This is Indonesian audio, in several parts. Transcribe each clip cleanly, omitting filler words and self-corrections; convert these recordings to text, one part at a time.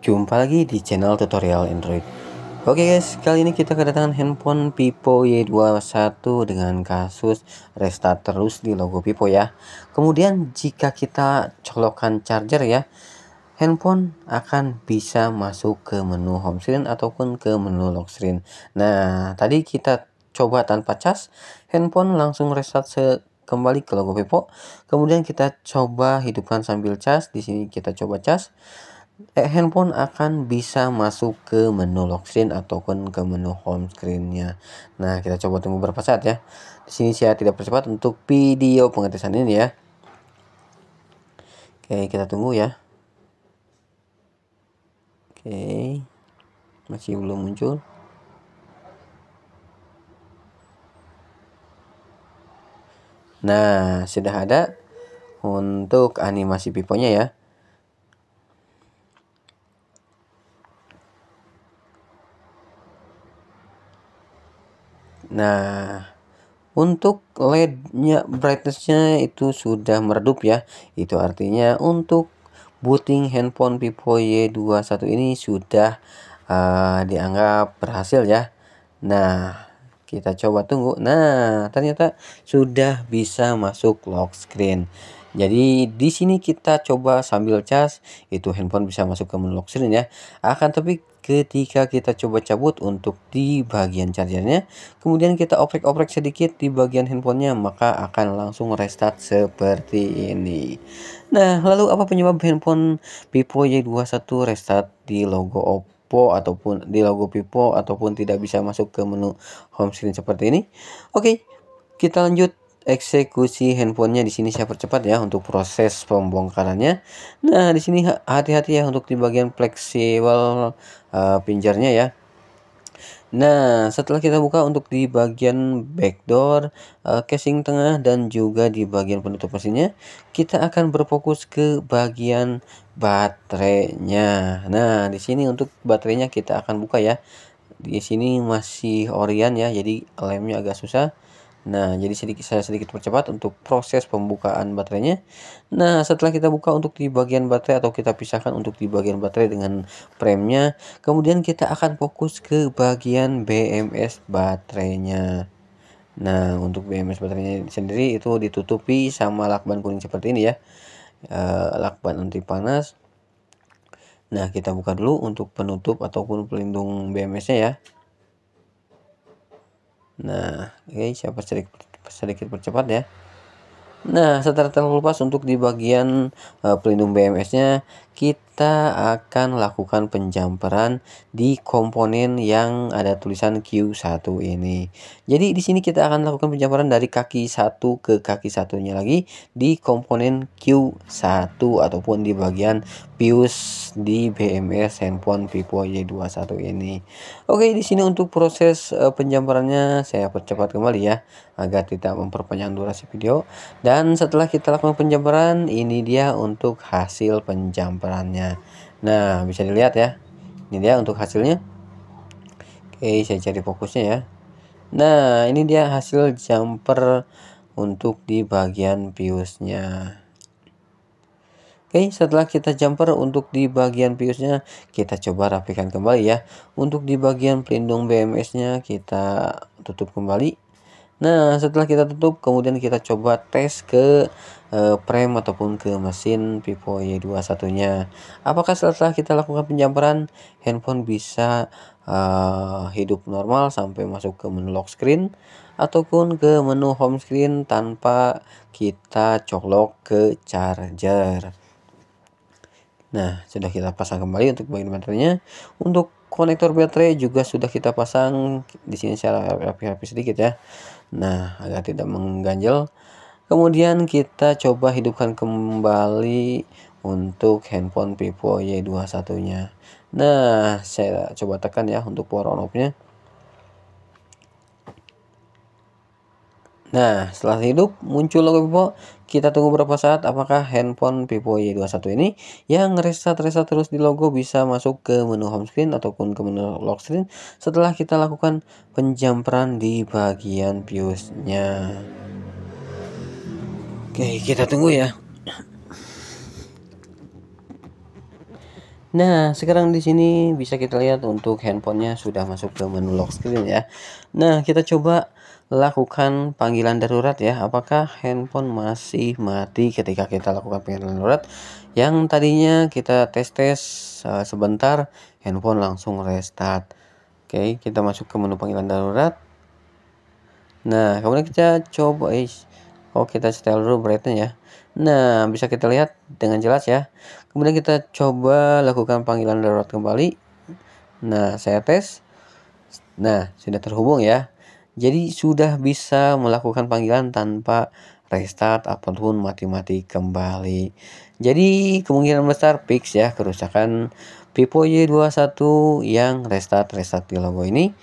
Jumpa lagi di channel tutorial Android. Oke guys, kali ini kita kedatangan handphone Vivo Y21 dengan kasus restart terus di logo Vivo ya. Kemudian jika kita colokkan charger ya, handphone akan bisa masuk ke menu home screen ataupun ke menu lock screen. Nah, tadi kita coba tanpa cas, handphone langsung restart kembali ke logo Vivo. Kemudian kita coba hidupkan sambil cas. Di sini kita coba cas. Handphone akan bisa masuk ke menu lock screen ataupun ke menu home screen-nya. Nah, kita coba tunggu beberapa saat ya. Di sini saya tidak percepat untuk video pengetesan ini ya. Oke, kita tunggu ya. Oke, masih belum muncul. Nah, sudah ada untuk animasi piponya ya. Nah, untuk LED-nya brightness-nya itu sudah meredup ya. Itu artinya untuk booting handphone Vivo Y21 ini sudah dianggap berhasil ya. Nah, kita coba tunggu. Nah, ternyata sudah bisa masuk lock screen. Jadi di sini kita coba sambil cas, itu handphone bisa masuk ke menu lock screen ya. Akan tapi ketika kita coba cabut untuk di bagian chargernya, kemudian kita oprek-oprek sedikit di bagian handphonenya, maka akan langsung restart seperti ini. Nah, lalu apa penyebab handphone Vivo Y21 restart di logo Oppo ataupun di logo Vivo ataupun tidak bisa masuk ke menu home screen seperti ini? Oke, kita lanjut eksekusi handphonenya. Di sini saya percepat ya untuk proses pembongkarannya. Nah, di sini hati-hati ya untuk di bagian fleksibel pinjarnya ya. Nah, setelah kita buka untuk di bagian backdoor, casing tengah dan juga di bagian penutup mesinnya, kita akan berfokus ke bagian baterainya. Nah, di sini untuk baterainya kita akan buka ya. Di sini masih Orion ya, jadi lemnya agak susah. Nah, jadi saya sedikit percepat untuk proses pembukaan baterainya. Nah, setelah kita buka untuk di bagian baterai atau kita pisahkan untuk di bagian baterai dengan premnya, kemudian kita akan fokus ke bagian BMS baterainya. Nah, untuk BMS baterainya sendiri itu ditutupi sama lakban kuning seperti ini ya. Lakban anti panas. Nah, kita buka dulu untuk penutup ataupun pelindung BMS-nya ya. Nah, oke, siapa sedikit percepat ya. Nah, setelah terlepas untuk di bagian pelindung BMS-nya, kita akan lakukan penjamperan di komponen yang ada tulisan Q1 ini. Jadi di sini kita akan lakukan penjamperan dari kaki satu ke kaki satunya lagi di komponen Q1 ataupun di bagian fuse di BMS handphone Vivo Y21 ini. Oke, di sini untuk proses penjamperannya saya percepat kembali ya agar tidak memperpanjang durasi video. Dan setelah kita lakukan penjamperan, ini dia untuk hasil penjamperannya. Nah, bisa dilihat ya. Ini dia untuk hasilnya. Oke, saya cari fokusnya ya. Nah, ini dia hasil jumper untuk di bagian fuse-nya. Oke, setelah kita jumper untuk di bagian fuse-nya, kita coba rapikan kembali ya. Untuk di bagian pelindung BMS-nya kita tutup kembali. Nah, setelah kita tutup, kemudian kita coba tes ke frame ataupun ke mesin Vivo Y21-nya. Apakah setelah kita lakukan penjamperan, handphone bisa hidup normal sampai masuk ke menu lock screen ataupun ke menu home screen tanpa kita colok ke charger. Nah, sudah kita pasang kembali untuk bagian baterainya. Untuk konektor baterai juga sudah kita pasang. Di sini saya rapi-rapi sedikit ya. Nah, agar tidak mengganjal. Kemudian kita coba hidupkan kembali untuk handphone Vivo Y21-nya. Nah, saya coba tekan ya untuk power on off-nya. Nah, setelah hidup muncul logo Vivo, kita tunggu beberapa saat apakah handphone Vivo Y21 ini yang restart terus di logo bisa masuk ke menu home screen ataupun ke menu lock screen setelah kita lakukan penjamperan di bagian fuse-nya. Oke, kita tunggu ya. Nah, sekarang di sini bisa kita lihat untuk handphonenya sudah masuk ke menu lock screen ya. Nah, kita coba lakukan panggilan darurat ya. Apakah handphone masih mati ketika kita lakukan panggilan darurat? Yang tadinya kita tes-tes sebentar, handphone langsung restart. Oke, kita masuk ke menu panggilan darurat. Nah, kemudian kita coba, kita setel dulu brightnya ya. Nah, bisa kita lihat dengan jelas ya. Kemudian kita coba lakukan panggilan darurat kembali. Nah, saya tes. Nah, sudah terhubung ya. Jadi sudah bisa melakukan panggilan tanpa restart ataupun mati-mati kembali. Jadi kemungkinan besar fix ya kerusakan Vivo Y21 yang restart di logo ini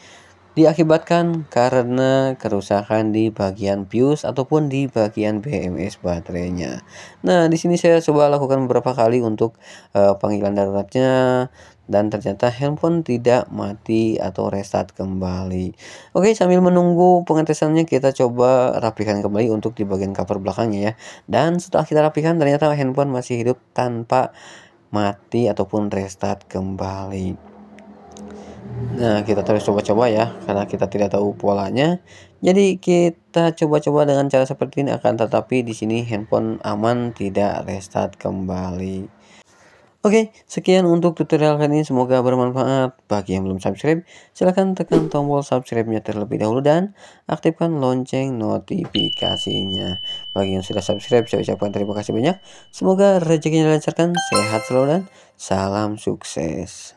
diakibatkan karena kerusakan di bagian fuse ataupun di bagian BMS baterainya. Nah, di sini saya coba lakukan beberapa kali untuk panggilan daruratnya dan ternyata handphone tidak mati atau restart kembali. Oke, sambil menunggu pengetesannya kita coba rapikan kembali untuk di bagian cover belakangnya ya. Dan setelah kita rapikan ternyata handphone masih hidup tanpa mati ataupun restart kembali. Nah, kita terus coba-coba ya, karena kita tidak tahu polanya. Jadi kita coba-coba dengan cara seperti ini akan tetapi di sini handphone aman tidak restart kembali. Oke, sekian untuk tutorial kali ini semoga bermanfaat. Bagi yang belum subscribe, silahkan tekan tombol subscribe-nya terlebih dahulu dan aktifkan lonceng notifikasinya. Bagi yang sudah subscribe, saya ucapkan terima kasih banyak. Semoga rezekinya dilancarkan, sehat selalu dan salam sukses.